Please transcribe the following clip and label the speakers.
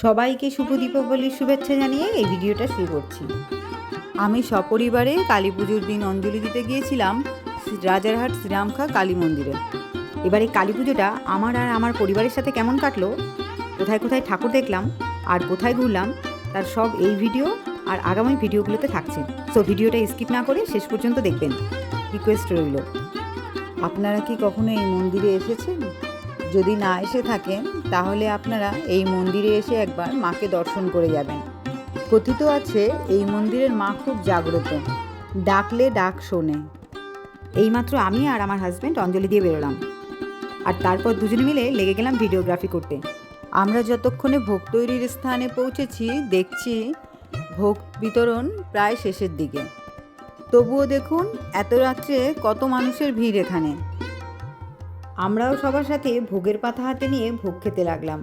Speaker 1: সবাইকে শুভ দীপাবলির শুভেচ্ছা জানিয়ে এই ভিডিওটা শুরু করছি। আমি সপরিবারে কালী পুজোর দিন অঞ্জলি দিতে গিয়েছিলাম রাজারহাট শ্রীরামখা কালী মন্দিরে। এবার এই কালী পুজোটা আমার আর আমার পরিবারের সাথে কেমন কাটলো, কোথায় কোথায় ঠাকুর দেখলাম আর কোথায় ঘুরলাম, তার সব এই ভিডিও আর আগামী ভিডিওগুলোতে থাকছে। সো ভিডিওটা স্কিপ না করে শেষ পর্যন্ত দেখবেন, রিকোয়েস্ট রইল। আপনারা কি কখনো এই মন্দিরে এসেছেন? যদি না এসে থাকেন তাহলে আপনারা এই মন্দিরে এসে একবার মাকে দর্শন করে যাবেন। কথিত আছে এই মন্দিরের মা খুব জাগ্রত, ডাকলে ডাক শোনে। এইমাত্র আমি আর আমার হাজব্যান্ড অঞ্জলি দিয়ে বেরোলাম, আর তারপর দুজনে মিলে লেগে গেলাম ভিডিওগ্রাফি করতে। আমরা যতক্ষণে ভোগ তৈরির স্থানে পৌঁছেছি দেখছি ভোগ বিতরণ প্রায় শেষের দিকে। তবুও দেখুন এত রাত্রে কত মানুষের ভিড় এখানে। আমরাও সবার সাথে ভোগের পাতা হাতে নিয়ে ভোগ খেতে লাগলাম।